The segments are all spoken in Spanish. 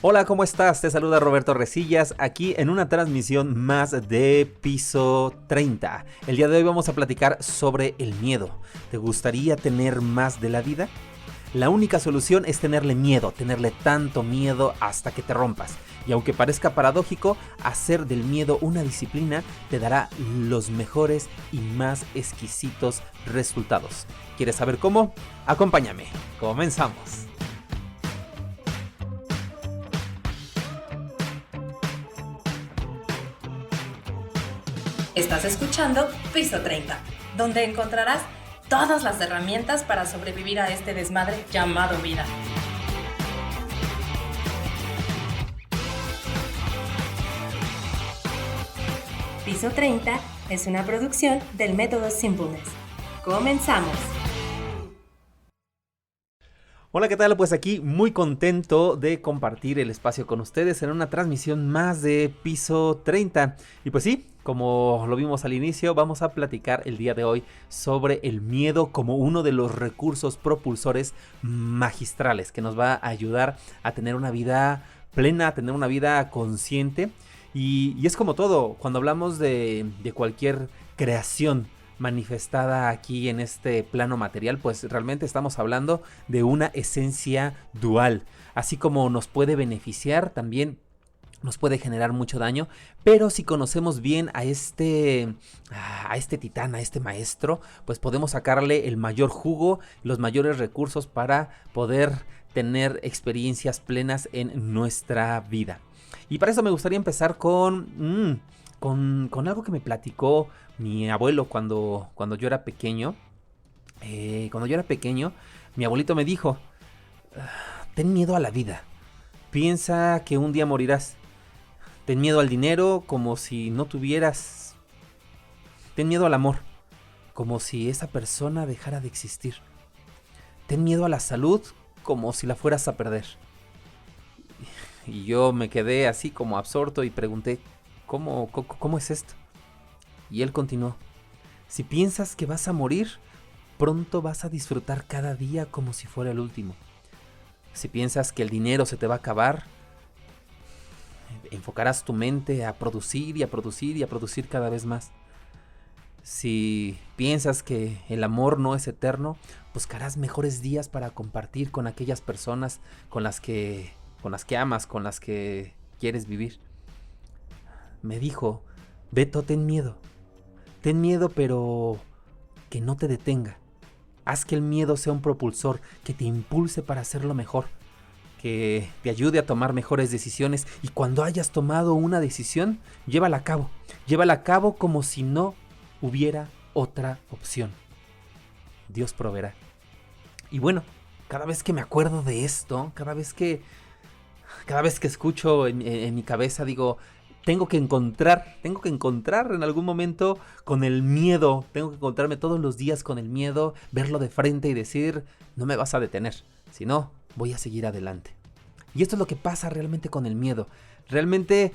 Hola, ¿cómo estás? Te saluda Roberto Resillas aquí en una transmisión más de Piso 30. El día de hoy vamos a platicar sobre el miedo. ¿Te gustaría tener más de la vida? La única solución es tenerle miedo, tenerle tanto miedo hasta que te rompas. Y aunque parezca paradójico, hacer del miedo una disciplina te dará los mejores y más exquisitos resultados. ¿Quieres saber cómo? Acompáñame. Comenzamos. Estás escuchando Piso 30, donde encontrarás todas las herramientas para sobrevivir a este desmadre llamado vida. Piso 30 es una producción del método Simpleness. Comenzamos. Hola, ¿qué tal? Pues aquí muy contento de compartir el espacio con ustedes en una transmisión más de Piso 30. Y pues sí, como lo vimos al inicio, vamos a platicar el día de hoy sobre el miedo como uno de los recursos propulsores magistrales que nos va a ayudar a tener una vida plena, a tener una vida consciente. Y es como todo, cuando hablamos de cualquier creación manifestada aquí en este plano material, pues realmente estamos hablando de una esencia dual. Así como nos puede beneficiar, también nos puede generar mucho daño, pero si conocemos bien a este titán, a este maestro, pues podemos sacarle el mayor jugo, los mayores recursos para poder tener experiencias plenas en nuestra vida. Y para eso me gustaría empezar con algo que me platicó mi abuelo cuando yo era pequeño. Cuando yo era pequeño, mi abuelito me dijo, ten miedo a la vida, piensa que un día morirás, ten miedo al dinero como si no tuvieras, ten miedo al amor, como si esa persona dejara de existir, ten miedo a la salud como si la fueras a perder. Y yo me quedé así como absorto y pregunté, ¿cómo es esto? Y él continuó, si piensas que vas a morir, pronto vas a disfrutar cada día como si fuera el último. Si piensas que el dinero se te va a acabar, enfocarás tu mente a producir y a producir y a producir cada vez más. Si piensas que el amor no es eterno, buscarás mejores días para compartir con aquellas personas con las que amas, con las que quieres vivir. Me dijo, Beto, ten miedo, pero que no te detenga. Haz que el miedo sea un propulsor que te impulse para hacerlo mejor, que te ayude a tomar mejores decisiones, y cuando hayas tomado una decisión, llévala a cabo. Llévala a cabo como si no hubiera otra opción. Dios proveerá. Y bueno, cada vez que me acuerdo de esto, cada vez que escucho en mi cabeza, digo, tengo que encontrar en algún momento con el miedo, tengo que encontrarme todos los días con el miedo, verlo de frente y decir, no me vas a detener, si no, voy a seguir adelante. Y esto es lo que pasa realmente con el miedo. Realmente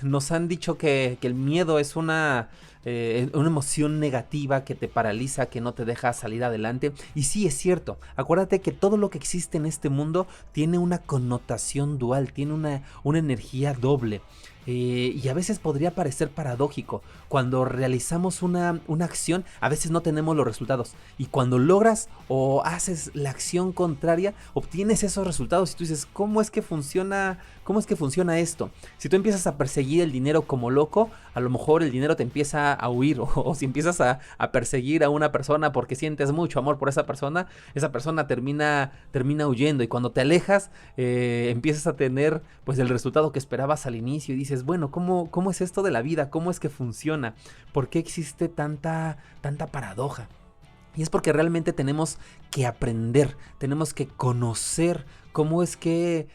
nos han dicho que el miedo es una emoción negativa que te paraliza, que no te deja salir adelante. Y sí, es cierto. Acuérdate que todo lo que existe en este mundo tiene una connotación dual, tiene una energía doble. Y a veces podría parecer paradójico. Cuando realizamos una acción, a veces no tenemos los resultados. Y cuando logras o haces la acción contraria, obtienes esos resultados. Y tú dices, ¿cómo es que funciona esto? Si tú empiezas a perseguir el dinero como loco, a lo mejor el dinero te empieza a huir. O si empiezas a perseguir a una persona porque sientes mucho amor por esa persona termina huyendo. Y cuando te alejas, empiezas a tener pues el resultado que esperabas al inicio. Y dices, bueno, ¿cómo es esto de la vida? ¿Cómo es que funciona? ¿Por qué existe tanta paradoja? Y es porque realmente tenemos que aprender, tenemos que conocer cómo es que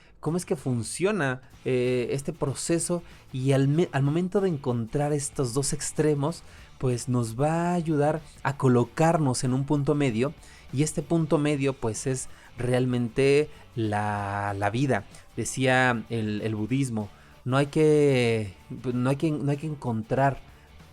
funciona este proceso, y al momento de encontrar estos dos extremos, pues nos va a ayudar a colocarnos en un punto medio, y este punto medio pues es realmente la vida. Decía el budismo, no hay que encontrar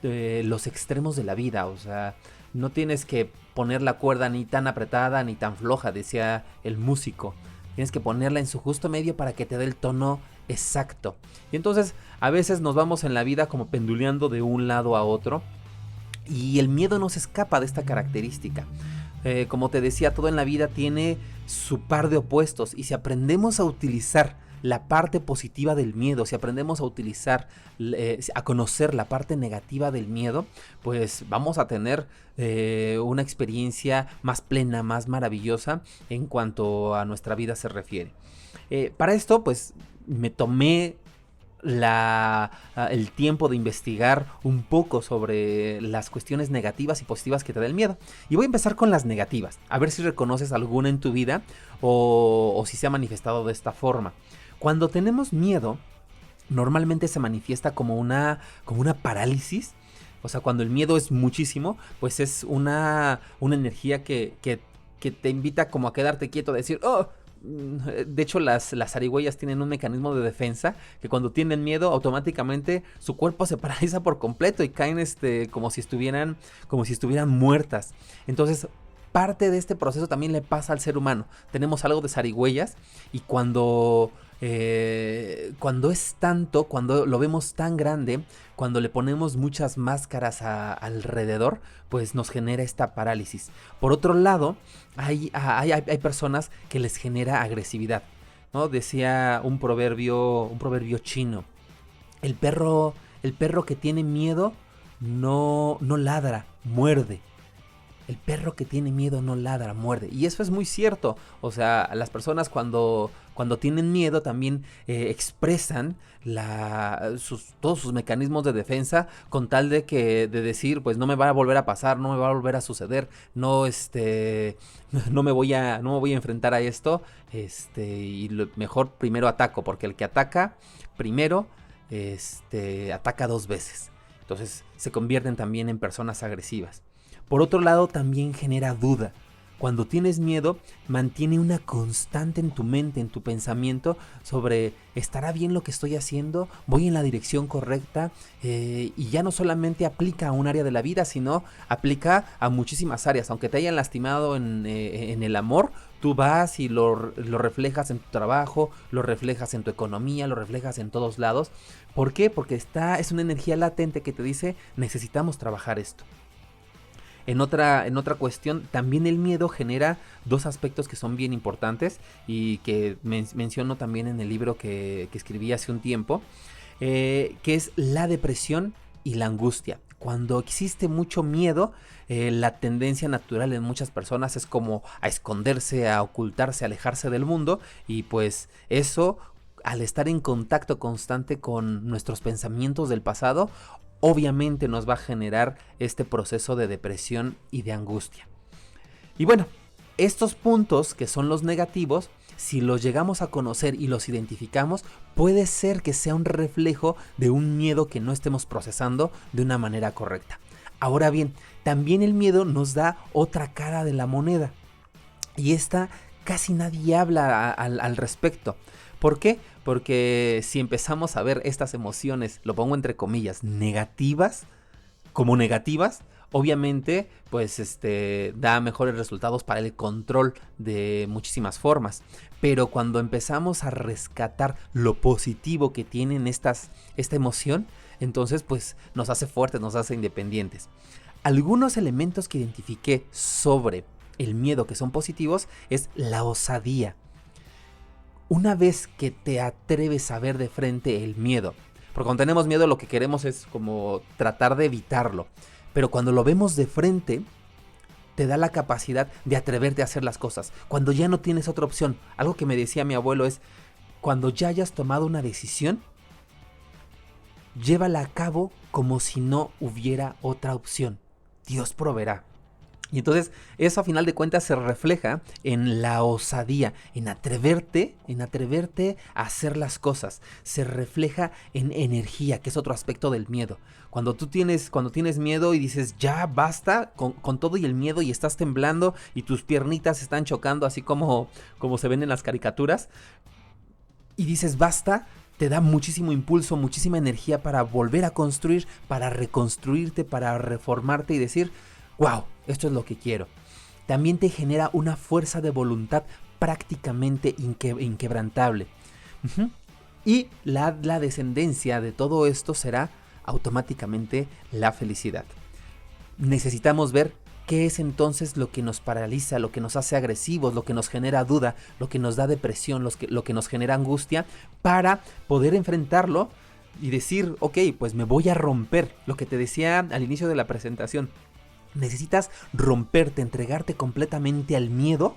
los extremos de la vida, o sea, no tienes que poner la cuerda ni tan apretada ni tan floja, decía el músico. Tienes que ponerla en su justo medio para que te dé el tono exacto. Y entonces a veces nos vamos en la vida como penduleando de un lado a otro. Y el miedo no se escapa de esta característica. Como te decía, todo en la vida tiene su par de opuestos. Y si aprendemos a utilizar la parte positiva del miedo, si aprendemos a utilizar, a conocer la parte negativa del miedo, pues vamos a tener una experiencia más plena, más maravillosa en cuanto a nuestra vida se refiere. Para esto, pues me tomé el tiempo de investigar un poco sobre las cuestiones negativas y positivas que te da el miedo. Y voy a empezar con las negativas, a ver si reconoces alguna en tu vida o si se ha manifestado de esta forma. Cuando tenemos miedo, normalmente se manifiesta como una parálisis. O sea, cuando el miedo es muchísimo, pues es una energía que te invita como a quedarte quieto, a decir, oh. De hecho, las zarigüeyas tienen un mecanismo de defensa que cuando tienen miedo, automáticamente su cuerpo se paraliza por completo y caen como si estuvieran muertas. Entonces, parte de este proceso también le pasa al ser humano. Tenemos algo de zarigüeyas y cuando es tanto, cuando lo vemos tan grande, cuando le ponemos muchas máscaras alrededor, pues nos genera esta parálisis. Por otro lado, hay personas que les genera agresividad, ¿no? Decía un proverbio chino: el perro que tiene miedo no ladra, muerde. El perro que tiene miedo no ladra, muerde. Y eso es muy cierto. O sea, las personas cuando tienen miedo también expresan todos sus mecanismos de defensa con tal de decir, pues no me va a volver a pasar, no me va a volver a suceder, no me voy a enfrentar a esto, y mejor primero ataco, porque el que ataca primero ataca dos veces. Entonces se convierten también en personas agresivas. Por otro lado, también genera duda. Cuando tienes miedo, mantiene una constante en tu mente, en tu pensamiento sobre ¿estará bien lo que estoy haciendo? ¿Voy en la dirección correcta? Y ya no solamente aplica a un área de la vida, sino aplica a muchísimas áreas. Aunque te hayan lastimado en el amor, tú vas y lo reflejas en tu trabajo, lo reflejas en tu economía, lo reflejas en todos lados. ¿Por qué? Porque es una energía latente que te dice, necesitamos trabajar esto. En otra cuestión, también el miedo genera dos aspectos que son bien importantes y que menciono también en el libro que escribí hace un tiempo, que es la depresión y la angustia. Cuando existe mucho miedo, la tendencia natural en muchas personas es como a esconderse, a ocultarse, a alejarse del mundo, y pues eso, al estar en contacto constante con nuestros pensamientos del pasado, obviamente nos va a generar este proceso de depresión y de angustia. Y bueno, estos puntos que son los negativos, si los llegamos a conocer y los identificamos, puede ser que sea un reflejo de un miedo que no estemos procesando de una manera correcta. Ahora bien, también el miedo nos da otra cara de la moneda, y esta casi nadie habla al respecto. ¿Por qué? Porque si empezamos a ver estas emociones, lo pongo entre comillas, negativas, obviamente pues da mejores resultados para el control de muchísimas formas. Pero cuando empezamos a rescatar lo positivo que tienen esta emoción, entonces pues nos hace fuertes, nos hace independientes. Algunos elementos que identifiqué sobre el miedo que son positivos es la osadía. Una vez que te atreves a ver de frente el miedo, porque cuando tenemos miedo lo que queremos es como tratar de evitarlo, pero cuando lo vemos de frente, te da la capacidad de atreverte a hacer las cosas. Cuando ya no tienes otra opción, algo que me decía mi abuelo es, cuando ya hayas tomado una decisión, llévala a cabo como si no hubiera otra opción. Dios proveerá. Y entonces eso a final de cuentas se refleja en la osadía, en atreverte a hacer las cosas. Se refleja en energía, que es otro aspecto del miedo. Cuando tienes miedo y dices ya basta con todo y el miedo y estás temblando y tus piernitas están chocando así como se ven en las caricaturas y dices basta, te da muchísimo impulso, muchísima energía para volver a construir, para reconstruirte, para reformarte y decir wow, esto es lo que quiero. También te genera una fuerza de voluntad prácticamente inquebrantable. Uh-huh. Y la descendencia de todo esto será automáticamente la felicidad. Necesitamos ver qué es entonces lo que nos paraliza, lo que nos hace agresivos, lo que nos genera duda, lo que nos da depresión, lo que nos genera angustia, para poder enfrentarlo y decir, ok, pues me voy a romper. Lo que te decía al inicio de la presentación, necesitas romperte, entregarte completamente al miedo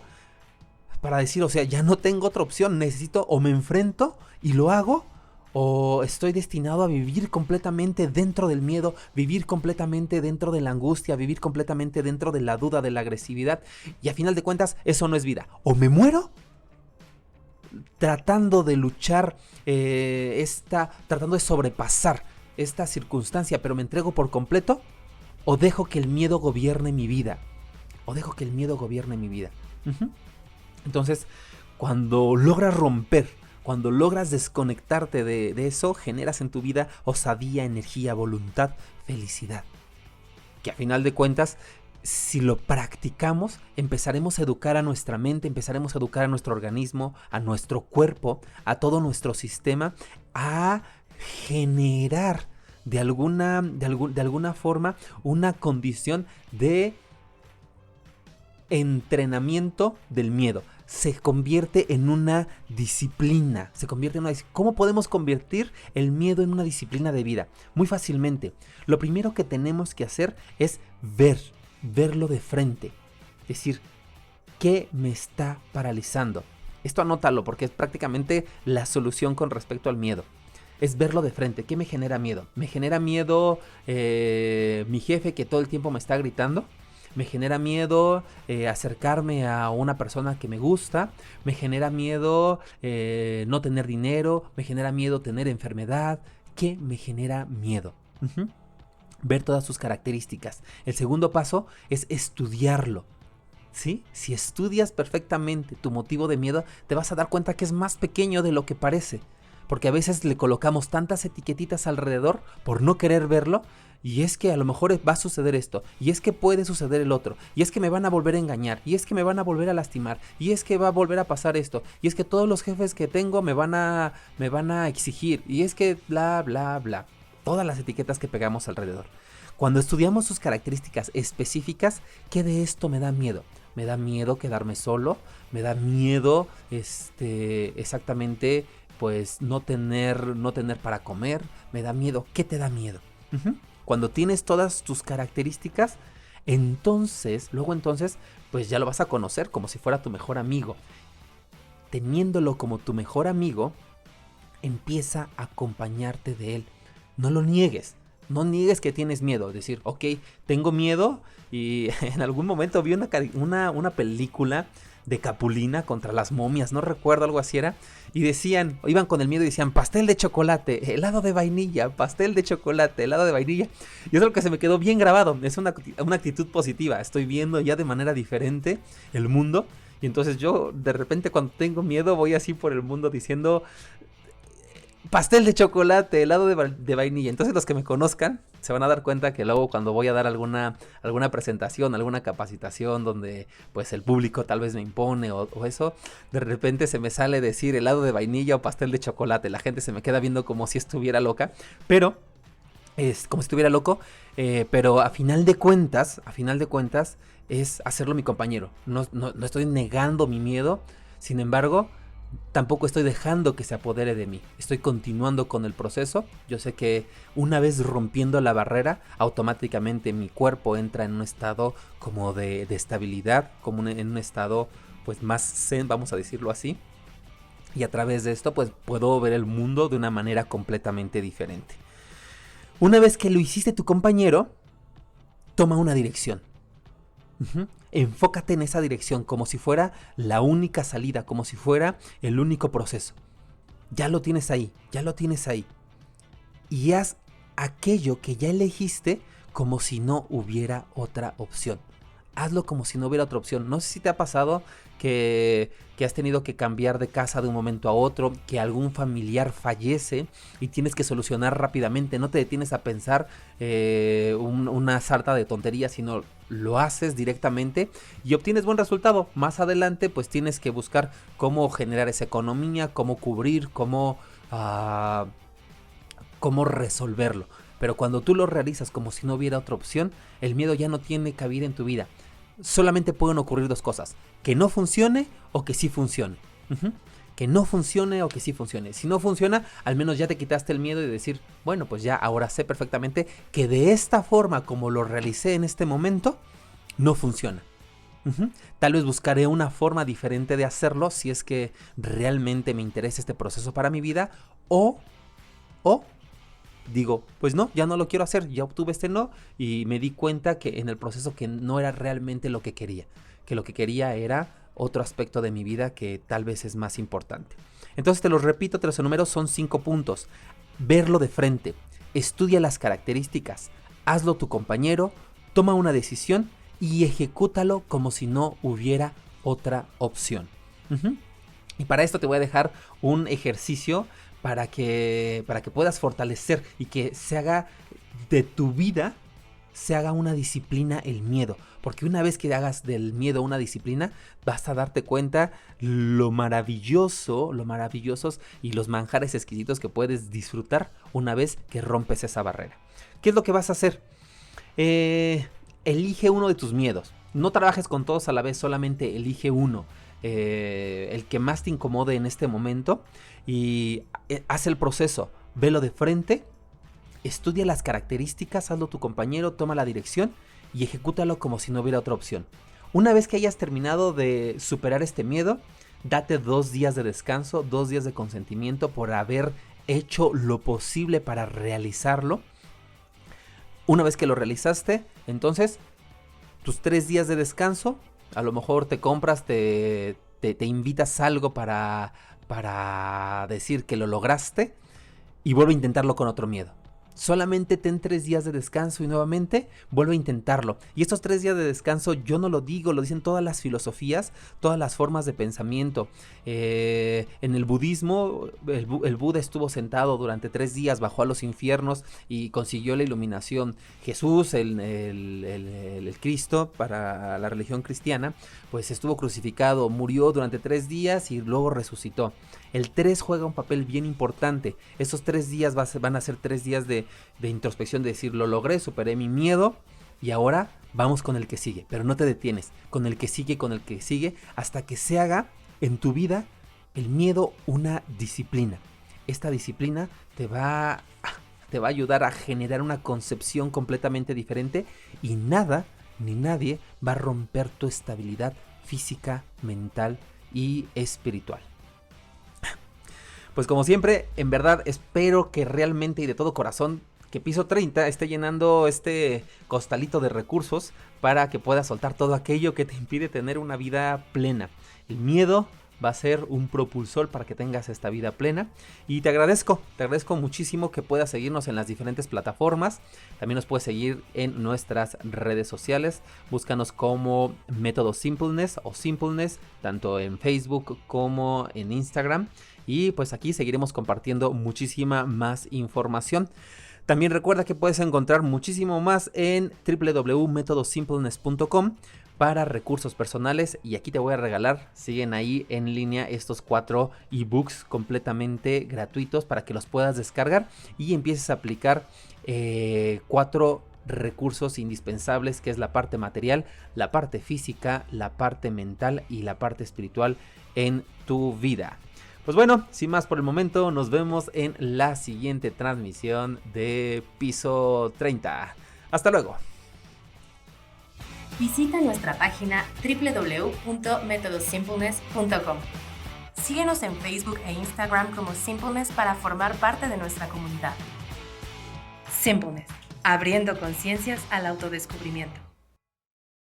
para decir, o sea, ya no tengo otra opción, necesito o me enfrento y lo hago, o estoy destinado a vivir completamente dentro del miedo, vivir completamente dentro de la angustia, vivir completamente dentro de la duda, de la agresividad, y a final de cuentas eso no es vida. O me muero tratando de luchar, tratando de sobrepasar esta circunstancia, pero me entrego por completo, o dejo que el miedo gobierne mi vida. Uh-huh. Entonces, cuando logras romper, cuando logras desconectarte de eso, generas en tu vida osadía, energía, voluntad, felicidad. Que a final de cuentas, si lo practicamos, empezaremos a educar a nuestra mente, empezaremos a educar a nuestro organismo, a nuestro cuerpo, a todo nuestro sistema, a generar de alguna forma una condición de entrenamiento del miedo. Se convierte en una disciplina. ¿Cómo podemos convertir el miedo en una disciplina de vida? Muy fácilmente. Lo primero que tenemos que hacer es verlo de frente. Es decir, ¿qué me está paralizando? Esto anótalo porque es prácticamente la solución con respecto al miedo. Es verlo de frente. ¿Qué me genera miedo? ¿Me genera miedo mi jefe que todo el tiempo me está gritando? Me genera miedo acercarme a una persona que me gusta. Me genera miedo no tener dinero. Me genera miedo tener enfermedad. ¿Qué me genera miedo? Uh-huh. Ver todas sus características. El segundo paso es estudiarlo. ¿Sí? Si estudias perfectamente tu motivo de miedo, te vas a dar cuenta que es más pequeño de lo que parece. Porque a veces le colocamos tantas etiquetitas alrededor por no querer verlo. Y es que a lo mejor va a suceder esto, y es que puede suceder el otro, y es que me van a volver a engañar, y es que me van a volver a lastimar, y es que va a volver a pasar esto, y es que todos los jefes que tengo me van a exigir, y es que bla, bla, bla. Todas las etiquetas que pegamos alrededor. Cuando estudiamos sus características específicas, ¿qué de esto me da miedo? Me da miedo quedarme solo, me da miedo, exactamente, pues no tener para comer, me da miedo. ¿Qué te da miedo? Uh-huh. Cuando tienes todas tus características, luego entonces, pues ya lo vas a conocer como si fuera tu mejor amigo. Teniéndolo como tu mejor amigo, empieza a acompañarte de él. No lo niegues. No niegues que tienes miedo. Decir, ok, tengo miedo. Y en algún momento vi una película de Capulina contra las momias, no recuerdo, algo así era, y iban con el miedo y decían, pastel de chocolate, helado de vainilla, pastel de chocolate, helado de vainilla, y eso es lo que se me quedó bien grabado. Es una actitud positiva, estoy viendo ya de manera diferente el mundo, y entonces yo de repente cuando tengo miedo voy así por el mundo diciendo, pastel de chocolate, helado de vainilla. Entonces los que me conozcan se van a dar cuenta que luego cuando voy a dar alguna presentación, alguna capacitación donde pues el público tal vez me impone o eso, de repente se me sale decir helado de vainilla o pastel de chocolate. La gente se me queda viendo como si estuviera loca, pero es como si estuviera loco, pero a final de cuentas es hacerlo mi compañero. No estoy negando mi miedo, sin embargo, tampoco estoy dejando que se apodere de mí. Estoy continuando con el proceso. Yo sé que una vez rompiendo la barrera, automáticamente mi cuerpo entra en un estado como de estabilidad, como en un estado pues más zen, vamos a decirlo así. Y a través de esto pues puedo ver el mundo de una manera completamente diferente. Una vez que lo hiciste tu compañero, toma una dirección. Uh-huh. Enfócate en esa dirección como si fuera la única salida, como si fuera el único proceso. Ya lo tienes ahí. Y haz aquello que ya elegiste como si no hubiera otra opción. hazlo como si no hubiera otra opción. No sé si te ha pasado que has tenido que cambiar de casa de un momento a otro, que algún familiar fallece y tienes que solucionar rápidamente. No te detienes a pensar una sarta de tonterías, sino lo haces directamente y obtienes buen resultado. Más adelante pues tienes que buscar cómo generar esa economía, cómo cubrir, cómo resolverlo. Pero cuando tú lo realizas como si no hubiera otra opción, el miedo ya no tiene cabida en tu vida. Solamente pueden ocurrir dos cosas: que no funcione o que sí funcione. Que no funcione o que sí funcione. Si no funciona, al menos ya te quitaste el miedo de decir, bueno, pues ya ahora sé perfectamente que de esta forma como lo realicé en este momento, no funciona. Tal vez buscaré una forma diferente de hacerlo si es que realmente me interesa este proceso para mi vida, o digo, pues no, ya no lo quiero hacer, ya obtuve este no y me di cuenta que en el proceso que no era realmente lo que quería, que lo que quería era otro aspecto de mi vida que tal vez es más importante. Entonces te los repito, te los enumero, son 5 puntos. Verlo de frente, estudia las características, hazlo tu compañero, toma una decisión y ejecútalo como si no hubiera otra opción. Y para esto te voy a dejar un ejercicio para que puedas fortalecer y que se haga de tu vida, se haga una disciplina el miedo. Porque una vez que hagas del miedo una disciplina, vas a darte cuenta lo maravillosos y los manjares exquisitos que puedes disfrutar una vez que rompes esa barrera. ¿Qué es lo que vas a hacer? Elige uno de tus miedos. No trabajes con todos a la vez, solamente elige uno. El que más te incomode en este momento y haz el proceso, velo de frente, estudia las características, hazlo tu compañero, toma la dirección y ejecútalo como si no hubiera otra opción. Una vez que hayas terminado de superar este miedo, date 2 días de descanso, 2 días de consentimiento por haber hecho lo posible para realizarlo. Una vez que lo realizaste, entonces tus 3 días de descanso, a lo mejor te compras, te invitas algo para decir que lo lograste y vuelve a intentarlo con otro miedo. Solamente ten 3 días de descanso y nuevamente vuelve a intentarlo. Y estos 3 días de descanso yo no lo digo, lo dicen todas las filosofías, todas las formas de pensamiento. En el budismo, el Buda estuvo sentado durante 3 días, bajó a los infiernos y consiguió la iluminación. Jesús, el Cristo para la religión cristiana, pues estuvo crucificado, murió durante 3 días y luego resucitó. El 3 juega un papel bien importante. Esos 3 días van a ser 3 días de introspección, de decir, lo logré, superé mi miedo y ahora vamos con el que sigue. Pero no te detienes, con el que sigue, hasta que se haga en tu vida el miedo una disciplina. Esta disciplina te va a ayudar a generar una concepción completamente diferente y nada ni nadie va a romper tu estabilidad física, mental y espiritual. Pues como siempre, en verdad espero que realmente y de todo corazón que Piso 30 esté llenando este costalito de recursos para que puedas soltar todo aquello que te impide tener una vida plena. El miedo va a ser un propulsor para que tengas esta vida plena. Y te agradezco muchísimo que puedas seguirnos en las diferentes plataformas. También nos puedes seguir en nuestras redes sociales. Búscanos como Método Simpleness o Simpleness, tanto en Facebook como en Instagram. Y pues aquí seguiremos compartiendo muchísima más información. También recuerda que puedes encontrar muchísimo más en www.metodosimpleness.com para recursos personales. Y aquí te voy a regalar, siguen ahí en línea, estos 4 ebooks completamente gratuitos para que los puedas descargar y empieces a aplicar 4 recursos indispensables, que es la parte material, la parte física, la parte mental y la parte espiritual en tu vida. Pues bueno, sin más por el momento, nos vemos en la siguiente transmisión de Piso 30. Hasta luego. Visita nuestra página www.metodosimpleness.com. Síguenos en Facebook e Instagram como Simpleness para formar parte de nuestra comunidad. Simpleness, abriendo conciencias al autodescubrimiento.